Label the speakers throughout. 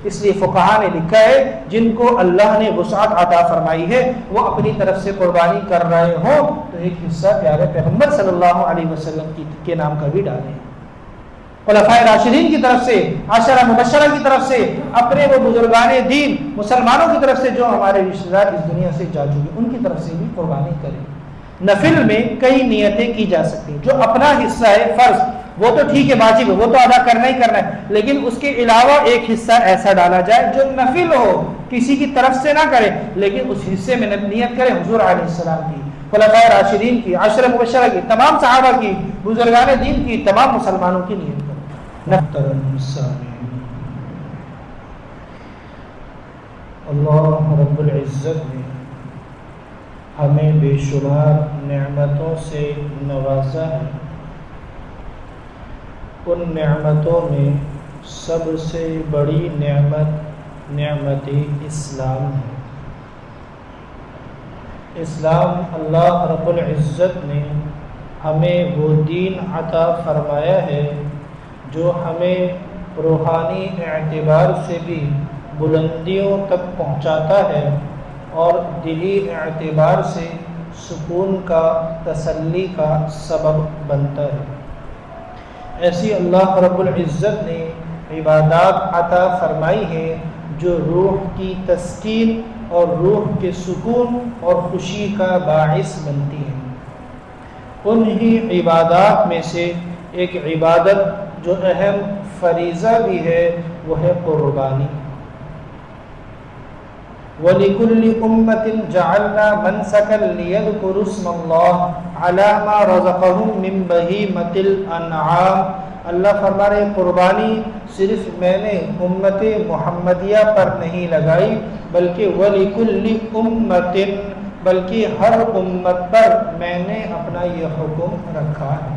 Speaker 1: اس لیے فقہا نے لکھا ہے جن کو اللہ نے وسعت عطا فرمائی ہے وہ اپنی طرف سے قربانی کر رہے ہوں تو ایک حصہ پیارے پیغمبر صلی اللہ علیہ وسلم کے نام کا بھی ڈالیں، خلفائے راشدین کی طرف سے، عشرہ مبشرہ کی طرف سے، اپنے وہ بزرگان دین مسلمانوں کی طرف سے جو ہمارے رشتہ دار اس دنیا سے جا چکے ان کی طرف سے بھی قربانی کریں۔ نفل میں کئی نیتیں کی جا سکتی ہیں، جو اپنا حصہ ہے فرض وہ تو ٹھیک ہے، واجب ہے، وہ تو ادا کرنا ہی کرنا ہے، لیکن اس کے علاوہ ایک حصہ ایسا ڈالا جائے جو نفل ہو، کسی کی طرف سے نہ کرے لیکن اس حصے میں نیت کرے حضور علیہ السلام کی، خلفائے راشدین کی، عشرہ مبشرہ کی، تمام صحابہ کی، بزرگان دین کی، تمام مسلمانوں کی نیت کرے۔ اللہ رب العزت نے ہمیں بے شمار نعمتوں سے نوازا ہے، ان نعمتوں میں سب سے بڑی نعمت اسلام ہے۔ اسلام اللہ رب العزت نے ہمیں وہ دین عطا فرمایا ہے جو ہمیں روحانی اعتبار سے بھی بلندیوں تک پہنچاتا ہے اور دلی اعتبار سے سکون کا، تسلی کا سبب بنتا ہے۔ ایسی اللہ رب العزت نے عبادات عطا فرمائی ہیں جو روح کی تسکین اور روح کے سکون اور خوشی کا باعث بنتی ہیں۔ انہی عبادات میں سے ایک عبادت جو اہم فریضہ بھی ہے وہ ہے قربانی۔ وَلِكُلِّ أُمَّةٍ جَعَلْنَا مَنْسَكًا لِيَذْكُرُوا اسْمَ اللَّهِ عَلَى مَا رَزَقَهُم مِّن بَهِيمَةِ الْأَنْعَامِ۔ اللہ فرما رہے قربانی صرف میں نے امت محمدیہ پر نہیں لگائی بلکہ وَلِكُلِّ أُمَّةٍ، بلکہ ہر امت پر میں نے اپنا یہ حکم رکھا ہے۔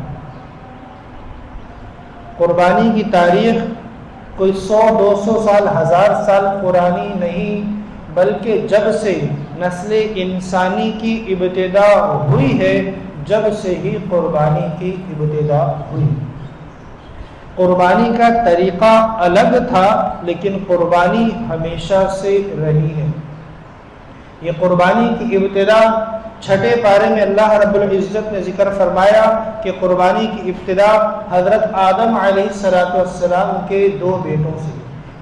Speaker 1: قربانی کی تاریخ کوئی 100 200 سال 1000 سال پرانی نہیں، بلکہ جب سے نسل انسانی کی ابتدا ہوئی ہے جب سے ہی قربانی کی ابتدا ہوئی۔ قربانی کا طریقہ الگ تھا لیکن قربانی ہمیشہ سے رہی ہے۔ یہ قربانی کی ابتدا چھٹے پارے میں اللہ رب العزت نے ذکر فرمایا کہ قربانی کی ابتدا حضرت آدم علیہ السلام کے 2 بیٹوں سے۔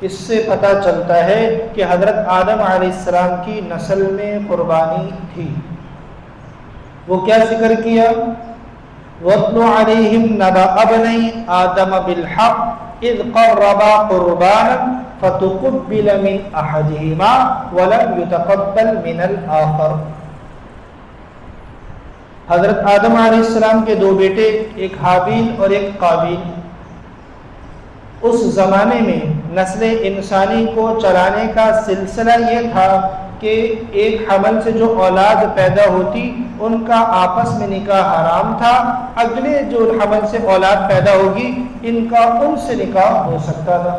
Speaker 1: اس سے پتہ چلتا ہے کہ حضرت آدم علیہ السلام کی نسل میں قربانی تھی۔ وہ کیا ذکر کیا؟ وَاتْلُ عَلَيْهِمْ نَبَأَ ابْنَيْ آدَمَ بِالْحَقِّ إِذْ قَرَّبَا قُرْبَانًا فَتُقُبِّلَ مِنْ أَحَدِهِمَا وَلَمْ يُتَقَبَّلْ مِنَ الْآخَرِ۔ حضرت آدم علیہ السلام کے 2 بیٹے، ایک حابیل اور ایک قابیل۔ اس زمانے میں نسل انسانی کو چلانے کا سلسلہ یہ تھا کہ ایک حمل سے جو اولاد پیدا ہوتی ان کا آپس میں نکاح حرام تھا، اگلے جو حمل سے اولاد پیدا ہوگی ان کا ان سے نکاح ہو سکتا تھا۔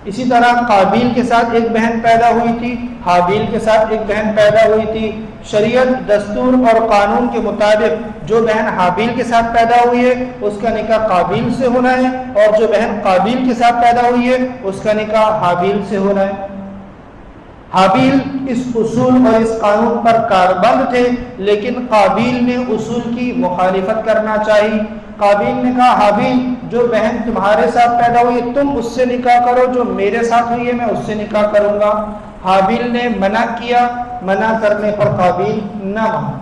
Speaker 1: اسی طرح قابیل کے ساتھ ایک بہن پیدا ہوئی تھی، حابیل کے ساتھ ایک بہن پیدا ہوئی تھی۔ شریعت، دستور اور قانون کے مطابق جو بہن حابیل کے ساتھ پیدا ہوئی ہے اس کا نکاح قابیل سے ہونا ہے، اور جو بہن قابیل کے ساتھ پیدا ہوئی ہے اس کا نکاح حابیل سے ہونا ہے۔ حابیل اس اصول اور اس قانون پر کاربند تھے لیکن قابیل نے اصول کی مخالفت کرنا چاہی۔ قابیل نے کہا حابیل جو بہن تمہارے ساتھ پیدا ہوئی ہے تم اس سے نکاح کرو، جو میرے ساتھ ہوئی ہے میں اس سے نکاح کروں گا۔ حابیل نے منع کیا، منع کرنے پر قابیل نہ مانا۔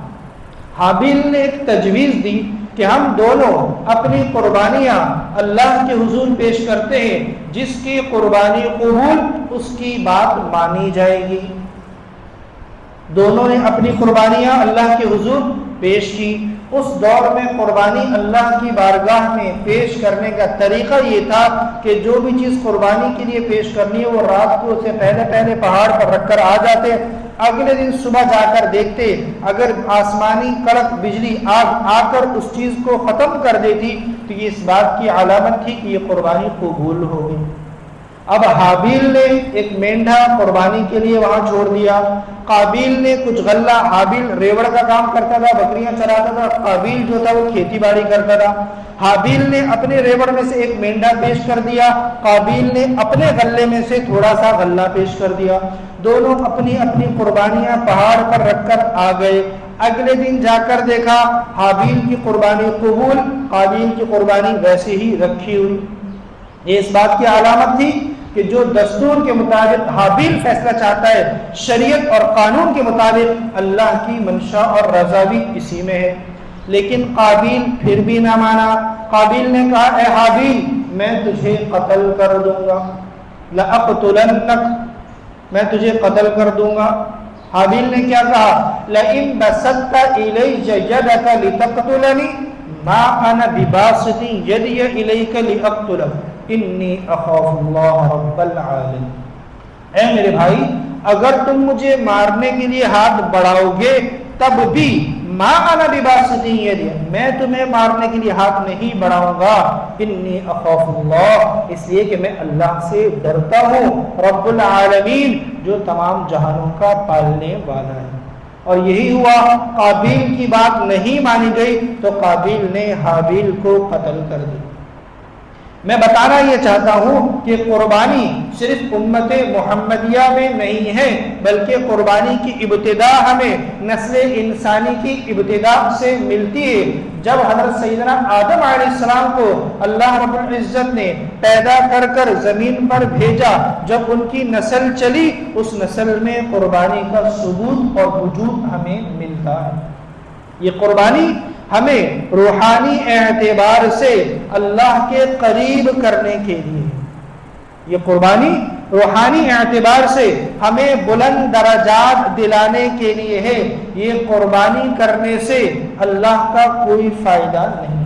Speaker 1: حابیل نے ایک تجویز دی کہ ہم دونوں اپنی قربانیاں اللہ کے حضور پیش کرتے ہیں، جس کی قربانی قبول اس کی بات مانی جائے گی۔ دونوں نے اپنی قربانیاں اللہ کے حضور پیش کی۔ اس دور میں قربانی اللہ کی بارگاہ میں پیش کرنے کا طریقہ یہ تھا کہ جو بھی چیز قربانی کے لیے پیش کرنی ہے وہ رات کو اسے پہلے پہاڑ پر رکھ کر آ جاتے، اگلے دن صبح جا کر دیکھتے، اگر آسمانی کڑک بجلی آ کر اس چیز کو ختم کر دیتی تو یہ اس بات کی علامت تھی کہ یہ قربانی قبول ہو گئی۔ اب حابیل نے ایک مینڈھا قربانی کے لیے وہاں چھوڑ دیا، قابیل نے کچھ غلہ، حابیل ریوڑ کا کام کرتا تھا، بکریاں چراتا تھا، قابیل جو تھا وہ کھیتی باڑی کرتا تھا۔ حابیل نے اپنے ریوڑ میں سے ایک مینڈھا پیش کر دیا، قابیل نے اپنے غلے میں سے تھوڑا سا غلہ پیش کر دیا، دونوں اپنی اپنی قربانیاں پہاڑ پر رکھ کر آ گئے۔ اگلے دن جا کر دیکھا حابیل کی قربانی قبول، قابیل کی قربانی ویسے ہی رکھی ہوئی۔ یہ اس بات کی علامت تھی کہ جو دستور کے مطابق حابیل فیصلہ چاہتا ہے، شریعت اور قانون کے مطابق اللہ کی منشا اور رضا بھی اسی میں ہے۔ لیکن قابیل پھر بھی نہ مانا۔ قابیل نے کہا اے حابیل میں تجھے قتل کر دوں گا، لأقتلنک، میں تجھے قتل کر دوں گا۔ حابیل نے کیا کہا؟ لئن بسطت الی یدک لتقتلنی ما انا بباسط یدی الیک لأقتلک انی اخاف اللہ رب العالمین۔ اے میرے بھائی اگر تم مجھے مارنے کے لیے ہاتھ بڑھاؤ گے تب بھی ما انا بباسط یدی، میں تمہیں مارنے کے لیے ہاتھ نہیں بڑھاؤں گا، انی اخاف اللہ، اس لیے کہ میں اللہ سے ڈرتا ہوں، رب العالمین جو تمام جہانوں کا پالنے والا ہے۔ اور یہی ہوا، قابیل کی بات نہیں مانی گئی تو قابیل نے حابیل کو قتل کر دیا۔ میں بتانا یہ چاہتا ہوں کہ قربانی صرف امت محمدیہ میں نہیں ہے، بلکہ قربانی کی ابتدا ہمیں نسل انسانی کی ابتدا سے ملتی ہے۔ جب حضرت سیدنا آدم علیہ السلام کو اللہ رب العزت نے پیدا کر کر زمین پر بھیجا، جب ان کی نسل چلی اس نسل میں قربانی کا ثبوت اور وجود ہمیں ملتا ہے۔ یہ قربانی ہمیں روحانی اعتبار سے اللہ کے قریب کرنے کے لیے، یہ قربانی روحانی اعتبار سے ہمیں بلند درجات دلانے کے لیے ہے۔ یہ قربانی کرنے سے اللہ کا کوئی فائدہ نہیں۔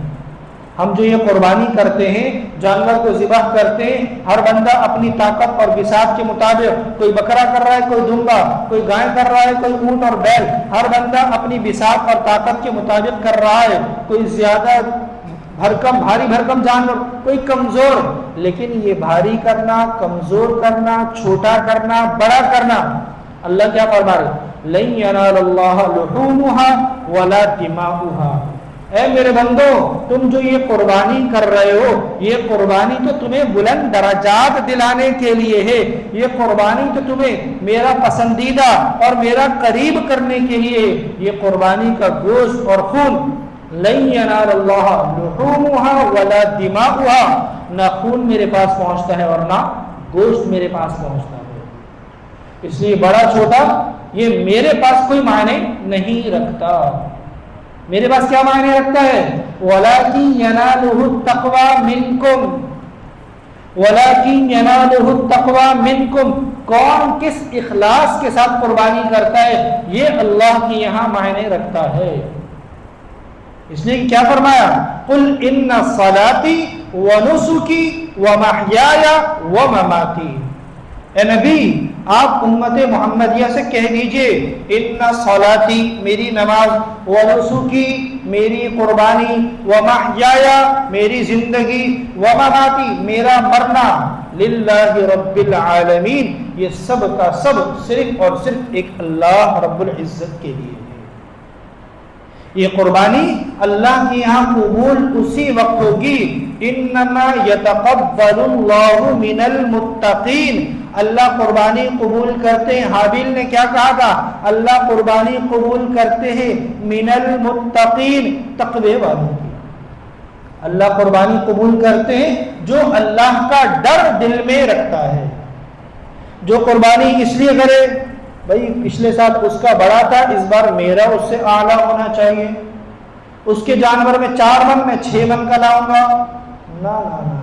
Speaker 1: ہم جو یہ قربانی کرتے ہیں، جانور کو ذبح کرتے ہیں، ہر بندہ اپنی طاقت اور بساط کے مطابق، کوئی بکرا کر رہا ہے، کوئی دمبا، کوئی گائے کر رہا ہے، کوئی اونٹ اور بیل، ہر بندہ اپنی بساط اور طاقت کے مطابق کر رہا ہے، کوئی زیادہ بھاری بھرکم جانور، کوئی کمزور۔ لیکن یہ بھاری کرنا، کمزور کرنا، چھوٹا کرنا، بڑا کرنا، اللہ کیا فرما رہے؟ لن ینال اللہ لحومها ولا دماؤها۔ اے میرے بندو تم جو یہ قربانی کر رہے ہو، یہ قربانی تو تمہیں بلند درجات دلانے کے لیے ہے، یہ قربانی تو تمہیں میرا پسندیدہ اور میرا قریب کرنے کے لیے ہے۔ یہ قربانی کا گوشت اور خون، لن ینال اللہ لحومها ولا دماؤها، نہ خون میرے پاس پہنچتا ہے اور نہ گوشت میرے پاس پہنچتا ہے۔ اس لیے بڑا چھوٹا یہ میرے پاس کوئی معنی نہیں رکھتا۔ میرے پاس کیا معنی رکھتا ہے؟ وَلَٰكِن يَنَالُهُ التَّقْوَىٰ مِنْكُمْ، وَلَٰكِن يَنَالُهُ التَّقْوَىٰ مِنْكُمْ، کون کس اخلاص کے ساتھ قربانی کرتا ہے یہ اللہ کی یہاں معنی رکھتا ہے۔ اس نے کیا فرمایا؟ قُلْ إِنَّ صَلَاتِي وَنُسُكِي وَمَحْيَايَ وَمَمَاتِي، اے نبی آپ امت محمدیہ سے کہہ دیجئے ان صلاتی میری نماز، ونسکی میری قربانی، ومحیایا میری زندگی، ومماتی میرا مرنا، للہ رب العالمین، یہ سب کا سب صرف اور صرف ایک اللہ رب العزت کے لیے ہے۔ یہ قربانی اللہ کے یہاں قبول اسی وقت ہوگی، انما یتقبل اللہ من المتقین، اللہ قربانی قبول کرتے ہیں۔ حابیل نے کیا کہا تھا؟ اللہ قربانی قبول کرتے ہیں من المتقین، تقوی والوں کی۔ اللہ قربانی قبول کرتے ہیں جو اللہ کا ڈر دل میں رکھتا ہے، جو قربانی اس لیے کرے بھائی پچھلے سال اس کا بڑا تھا، اس بار میرا اس سے اعلیٰ ہونا چاہیے، اس کے جانور میں 4 من میں 6 من کا لاؤں گا، نہ نہ نہ۔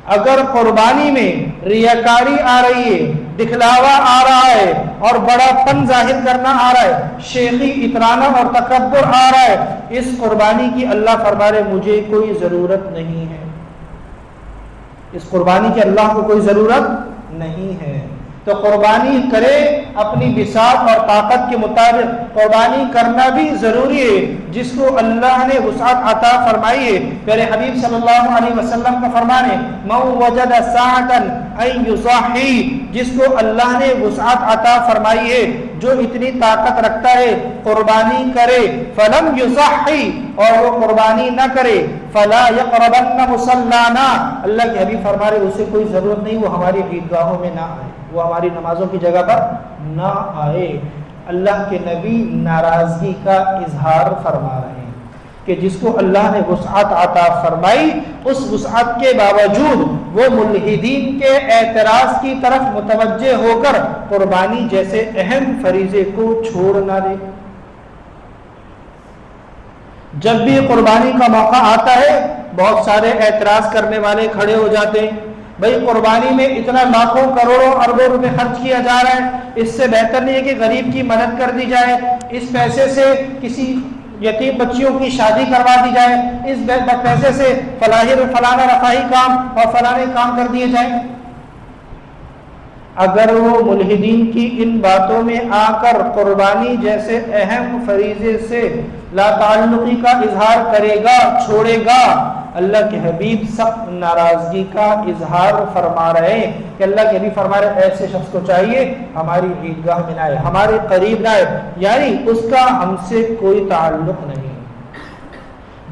Speaker 1: اگر قربانی میں ریاکاری آ رہی ہے، دکھلاوا آ رہا ہے اور بڑا پن ظاہر کرنا آ رہا ہے، شیخی اترانا اور تکبر آ رہا ہے، اس قربانی کی اللہ فرما رہے مجھے کوئی ضرورت نہیں ہے، اس قربانی کی اللہ کو کوئی ضرورت نہیں ہے۔ تو قربانی کرے اپنی بساط اور طاقت کے مطابق. قربانی کرنا بھی ضروری ہے جس کو اللہ نے وسعت عطا فرمائی ہے. پیارے حبیب صلی اللہ علیہ وسلم کا فرمان ہے من وجد ساعتا ان یضحی، جس کو اللہ نے وسعت عطا فرمائی ہے، جو اتنی طاقت رکھتا ہے قربانی کرے. فلم یضحی، اور وہ قربانی نہ کرے، فلا یقربن مصلانا، اللہ کے حبیب فرما رہے اسے کوئی ضرورت نہیں وہ ہماری عیدگاہوں میں نہ آئے، وہ ہماری نمازوں کی جگہ پر نہ آئے. اللہ کے نبی ناراضگی کا اظہار فرما رہے ہیں کہ جس کو اللہ نے وسعت عطا فرمائی اس وسعت کے باوجود وہ ملحدین کے اعتراض کی طرف متوجہ ہو کر قربانی جیسے اہم فریضے کو چھوڑ نہ دے. جب بھی قربانی کا موقع آتا ہے بہت سارے اعتراض کرنے والے کھڑے ہو جاتے ہیں. بھئی قربانی میں اتنا لاکھوں کروڑوں اربوں روپے خرچ کیا جا رہا ہے، اس سے بہتر نہیں ہے کہ غریب کی مدد کر دی جائے، اس پیسے سے کسی یتیم بچیوں کی شادی کروا دی جائے، اس پیسے سے فلانا رفاہی کام اور فلانے کام کر دیے جائیں. اگر وہ ملحدین کی ان باتوں میں آ کر قربانی جیسے اہم فریضے سے لا تعلقی کا اظہار کرے گا، چھوڑے گا، اللہ کے حبیب سخت ناراضگی کا اظہار فرما رہے ہیں کہ اللہ کے حبیب فرما رہے ایسے شخص کو چاہیے ہماری عیدگاہ میں نہ آئے، ہمارے قریب نہ آئے، یعنی اس کا ہم سے کوئی تعلق نہیں.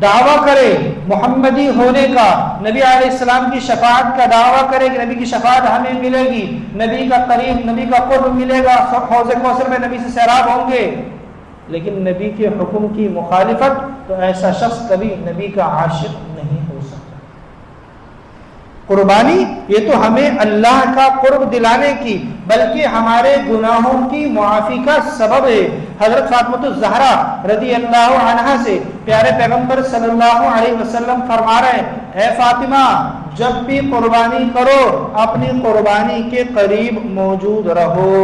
Speaker 1: دعویٰ کرے محمدی ہونے کا، نبی علیہ السلام کی شفاعت کا دعویٰ کرے کہ نبی کی شفاعت ہمیں ملے گی، نبی کا قریب، نبی کا قرب ملے گا، حوض کوثر میں نبی سے سیراب ہوں گے، لیکن نبی کے حکم کی مخالفت، تو ایسا شخص کبھی نبی کا عاشق نہیں ہو سکتا. قربانی یہ تو ہمیں اللہ کا قرب دلانے کی بلکہ ہمارے گناہوں کی معافی کا سبب ہے. حضرت فاطمہ الزہرا رضی اللہ عنہا سے پیارے پیغمبر صلی اللہ علیہ وسلم فرما رہے ہیں اے فاطمہ جب بھی قربانی کرو اپنی قربانی کے قریب موجود رہو.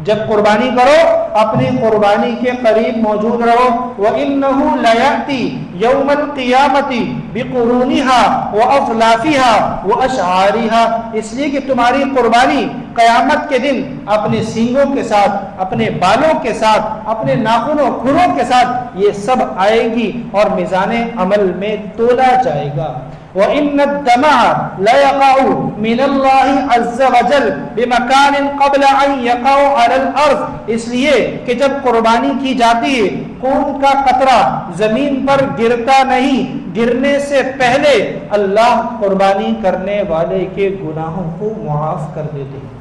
Speaker 1: جب قربانی کرو اپنی قربانی کے قریب موجود رہو. وَإِنَّهُ لَيَأْتِي يَوْمَ الْقِيَامَةِ بِقُرُونِهَا وَأَظْلَافِهَا وَأَشْعَارِهَا، اس لیے کہ تمہاری قربانی قیامت کے دن اپنے سینگوں کے ساتھ، اپنے بالوں کے ساتھ، اپنے ناخنوں کھروں کے ساتھ یہ سب آئے گی اور میزان عمل میں تولا جائے گا. وَإِنَّ الدَّمَعَ لَيَقَعُ مِنَ اللَّهِ عَزَّ وَجَلَّ بِمَكَانٍ قَبْلَ أَن يَقَعُ عَلَى الْأَرْضِ، اس لیے کہ جب قربانی کی جاتی ہے خون کا قطرہ زمین پر گرتا نہیں، گرنے سے پہلے اللہ قربانی کرنے والے کے گناہوں کو معاف کر دیتے ہیں.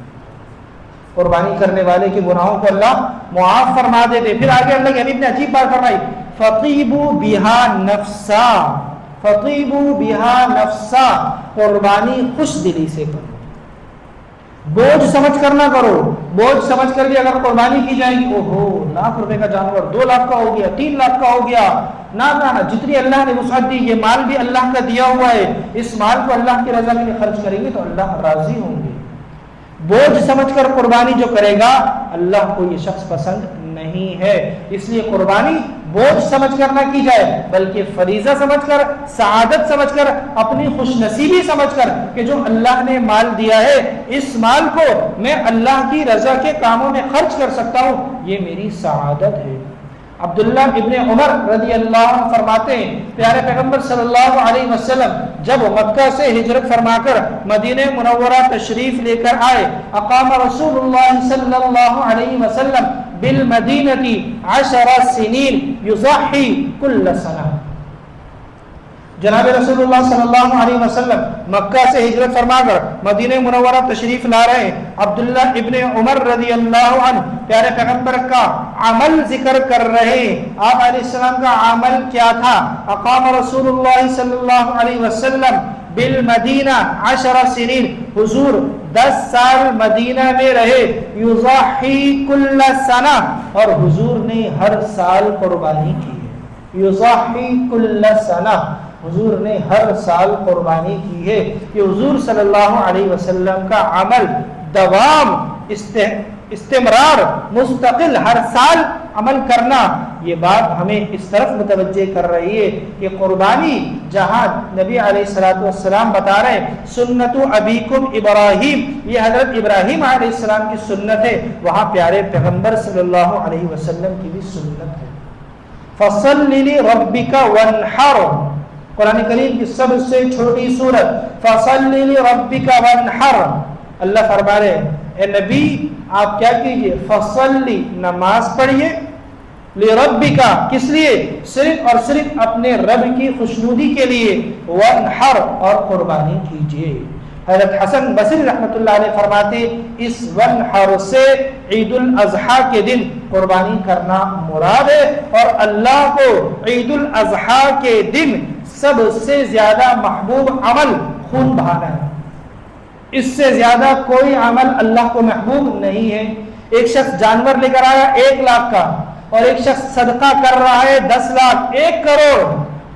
Speaker 1: قربانی کرنے والے کے گناہوں کو اللہ معاف فرما دیتے. پھر آگے اللہ کے حبیب نے عجیب بات فرمائی فَطِيبُوا بِهَا نَفْسًا، فَطِيبُوا بِهَا نَفْسًا، قربانی خوش دلی سے کرو، بوجھ سمجھ کر نہ کرو. بوجھ سمجھ کر بھی اگر قربانی کی جائے گی اوہو لاکھ روپے کا جانور 2 لاکھ کا ہو گیا، 3 لاکھ کا ہو گیا، نہ جتنی اللہ نے وسعت دی یہ مال بھی اللہ کا دیا ہوا ہے، اس مال کو اللہ کی رضا کے لیے خرچ کریں گے تو اللہ راضی ہوں گے. بوجھ سمجھ کر قربانی جو کرے گا اللہ کو یہ شخص پسند نہیں ہے. اس لیے قربانی بوجھ سمجھ کر نہ کی جائے بلکہ فریضہ سمجھ کر، سعادت سمجھ کر، اپنی خوش نصیبی سمجھ کر کہ جو اللہ نے مال دیا ہے اس مال کو میں اللہ کی رضا کے کاموں میں خرچ کر سکتا ہوں، یہ میری سعادت ہے. عبداللہ ابن عمر رضی اللہ عنہ فرماتے ہیں پیارے پیغمبر صلی اللہ علیہ وسلم جب مکہ سے ہجرت فرما کر مدینہ منورہ تشریف لے کر آئے اقام رسول اللہ صلی اللہ علیہ وسلم بالمدینہ 10 سنین یضحی کل سنہ. جناب رسول اللہ صلی اللہ علیہ وسلم مکہ سے ہجرت فرما کر مدینہ منورہ تشریف لا رہے ہیں. عبداللہ ابن عمر رضی اللہ عنہ پیارے پیغمبر کا عمل ذکر کر رہے ہیں. آپ علیہ السلام کا عمل کیا تھا؟ اقام رسول اللہ صلی اللہ علیہ وسلم بالمدینہ 10 سنین، حضور 10 سال مدینہ میں رہے. یضحی کل سنہ، اور حضور نے ہر سال قربانی کی ہے. یضحی کل سنہ، حضور نے ہر سال قربانی کی ہے. کہ حضور صلی اللہ علیہ وسلم کا عمل دوام، استمرار، مستقل ہر سال عمل کرنا. یہ بات ہمیں اس طرف متوجہ کر رہی ہے کہ قربانی جہاں نبی علیہ الصلوۃ والسلام بتا رہے ہیں سنت ابیکم ابراہیم، یہ حضرت ابراہیم علیہ السلام کی سنت ہے، وہاں پیارے پیغمبر صلی اللہ علیہ وسلم کی بھی سنت ہے. فصل لربک وانحر، قرآن کریم کی سب سے چھوٹی سورت فصل لربک وانحر. اللہ فرما رہے اے نبی آپ کیا کیجئے، فصلی نماز پڑھیے، لربک کس لیے، صرف اور صرف اپنے رب کی خوشنودی کے لیے، وانحر اور قربانی کیجئے. حضرت حسن بصری رحمۃ اللہ علیہ فرماتے اس وانحر سے عید الاضحیٰ کے دن قربانی کرنا مراد ہے، اور اللہ کو عید الاضحیٰ کے دن سب سے زیادہ محبوب عمل خون بہانا ہے. اس سے زیادہ کوئی عمل اللہ کو محبوب نہیں ہے. ایک شخص جانور لے کر آیا 1 لاکھ کا، اور ایک شخص صدقہ کر رہا ہے 10 لاکھ 1 کروڑ.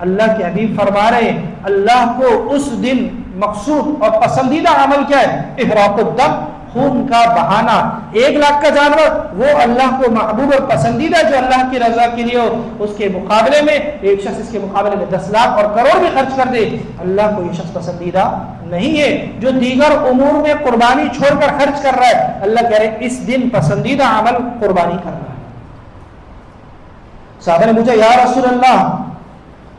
Speaker 1: اللہ کے حبیب فرما رہے ہیں اللہ کو اس دن مقصود اور پسندیدہ عمل کیا ہے، احراق الدم، خون کا بہانا. 1 لاکھ کا جانور وہ اللہ کو محبوب اور پسندیدہ جو اللہ کی رضا کے لیے ہو، اس کے مقابلے میں ایک شخص اس کے مقابلے میں 10 لاکھ اور کروڑ بھی خرچ کر دے، اللہ کو یہ شخص پسندیدہ نہیں ہے. جو دیگر امور میں قربانی چھوڑ کر خرچ کر رہا ہے، اللہ کہہ رہے اس دن پسندیدہ عمل قربانی کرنا ہے. صحابہ نے پوچھا یا رسول اللہ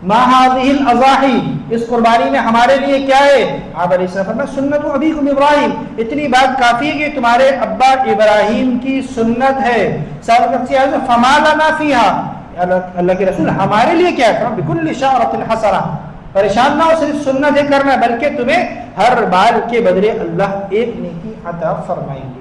Speaker 1: ما هذه الاضاحی، اس قربانی میں ہمارے لیے کیا ہے؟ آپ علیہ السلام فرمایا سنت ابیکم ابراہیم، اتنی بات کافی ہے کہ تمہارے ابا ابراہیم کی سنت ہے. صحابہ کہتے فما لنا فیہا، اللہ کے رسول ہمارے لیے کیا ہے؟ بکل شعرۃ حسنہ، پریشان نہ ہو، صرف سنت ہے کرنا، بلکہ تمہیں ہر بال کے بدلے اللہ ایک نیکی عطا فرمائیں گے.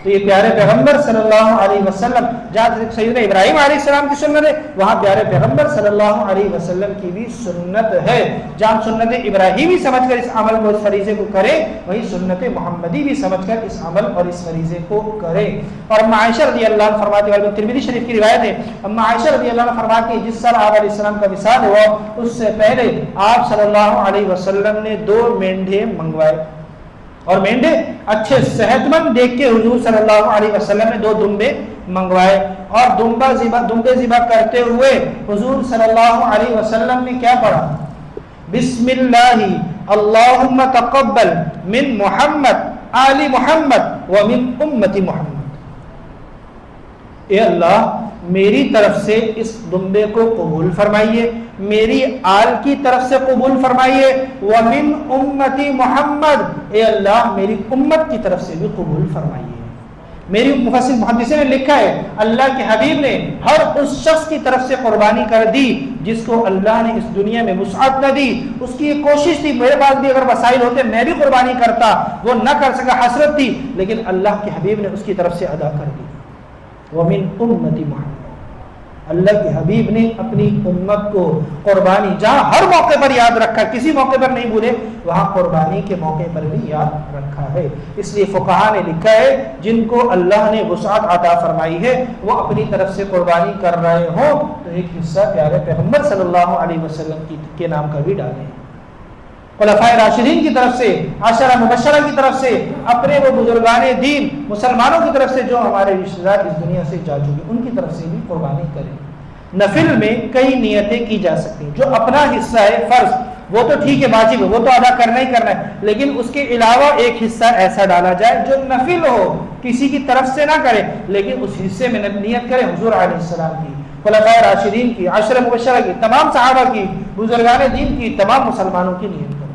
Speaker 1: تو یہ پیارے پیغمبر صلی اللہ علیہ وسلم جہاں سیدنا ابراہیم علیہ السلام کی سنت ہے، وہاں پیارے پیغمبر صلی اللہ علیہ وسلم کی بھی سنت ہے. جہاں سنت ابراہیمی سمجھ کر اس عمل کو، اس فریضے کو کرے، وہی سنت محمدی بھی سمجھ کر اس عمل اور اس فریضے کو کرے. اور اما عائشہ رضی اللہ عنہ فرماتے ہیں، ترمذی شریف کی روایت ہے، اما عائشہ رضی اللہ عنہ فرماتی ہیں جس سال آپ علیہ السلام کا وصال ہوا اس سے پہلے آپ صلی اللہ علیہ وسلم نے 2 مینڈھے منگوائے، اور مینڈے اچھے صحت مند دیکھ کے حضور صلی اللہ علیہ وسلم نے 2 دمبے منگوائے. اور دمبے ذبح کرتے ہوئے حضور صلی اللہ علیہ وسلم نے کیا پڑھا؟ بسم اللہ اللہم تقبل من محمد آل محمد ومن امت محمد. اے اللہ میری طرف سے اس دمبے کو قبول فرمائیے، میری آل کی طرف سے قبول فرمائیے، ومن امتی محمد، اے اللہ میری امت کی طرف سے بھی قبول فرمائیے. میری مفسر محدثین نے لکھا ہے اللہ کے حبیب نے ہر اس شخص کی طرف سے قربانی کر دی جس کو اللہ نے اس دنیا میں وسعت نہ دی. اس کی یہ کوشش تھی میرے پاس بھی اگر وسائل ہوتے میں بھی قربانی کرتا، وہ نہ کر سکا، حسرت تھی، لیکن اللہ کے حبیب نے اس کی طرف سے ادا کر دی. ومن امتی محمد، اللہ کے حبیب نے اپنی امت کو قربانی جہاں ہر موقع پر یاد رکھا، کسی موقع پر نہیں بھولے، وہاں قربانی کے موقع پر بھی یاد رکھا ہے. اس لیے فقہا نے لکھا ہے جن کو اللہ نے وسعت عطا فرمائی ہے وہ اپنی طرف سے قربانی کر رہے ہوں تو ایک حصہ پیارے پیغمبر صلی اللہ علیہ وسلم کے نام کا بھی ڈالیں. خلفائے راشدین کی طرف سے، عشرہ مبشرہ کی طرف سے، اپنے وہ بزرگان دین مسلمانوں کی طرف سے جو ہمارے رشتہ دار اس دنیا سے جا چکے ان کی طرف سے بھی قربانی کریں. نفل میں کئی نیتیں کی جا سکتی ہیں. جو اپنا حصہ ہے فرض وہ تو ٹھیک ہے، واجب ہے، وہ تو ادا کرنا ہی کرنا ہے، لیکن اس کے علاوہ ایک حصہ ایسا ڈالا جائے جو نفل ہو، کسی کی طرف سے نہ کرے، لیکن اس حصے میں نیت کرے حضور علیہ السلام کی، خلفائے راشدین کی، عشرہ مبشرہ کی، تمام صحابہ کی، بزرگان دین کی، تمام مسلمانوں کی نیت کرے.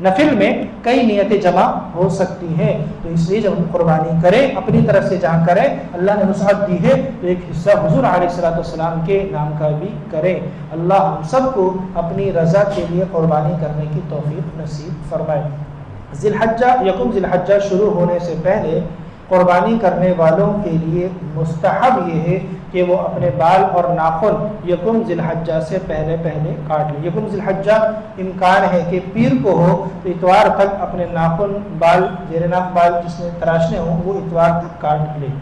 Speaker 1: نفل میں کئی نیتیں جمع ہو سکتی ہیں، تو اس لیے جب ہم قربانی کریں اپنی طرف سے جہاں کریں اللہ نے وسعت دی ہے تو ایک حصہ حضور علیہ السلام کے نام کا بھی کریں. اللہ ہم سب کو اپنی رضا کے لیے قربانی کرنے کی توفیق نصیب فرمائے. ذی الحجہ، یکم ذی الحجہ شروع ہونے سے پہلے قربانی کرنے والوں کے لیے مستحب یہ ہے کہ وہ اپنے بال اور ناخن یکم ذی الحجہ سے پہلے کاٹ لیں. یکم ذی الحجہ امکان ہے کہ پیر کو ہو تو اتوار تک اپنے ناخن، بال، زیر ناف بال جس میں تراشنے ہوں وہ اتوار تک کاٹ لیں.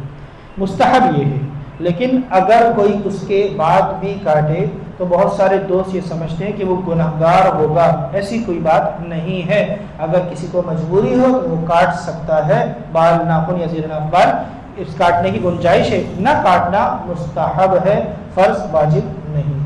Speaker 1: مستحب یہ ہے. لیکن اگر کوئی اس کے بعد بھی کاٹے تو بہت سارے دوست یہ سمجھتے ہیں کہ وہ گنہگار ہوگا. ایسی کوئی بات نہیں ہے. اگر کسی کو مجبوری ہو تو وہ کاٹ سکتا ہے بال، ناخن یا زیر ناف بال. اس کاٹنے کی گنجائش ہے، نہ کاٹنا مستحب ہے، فرض واجب نہیں۔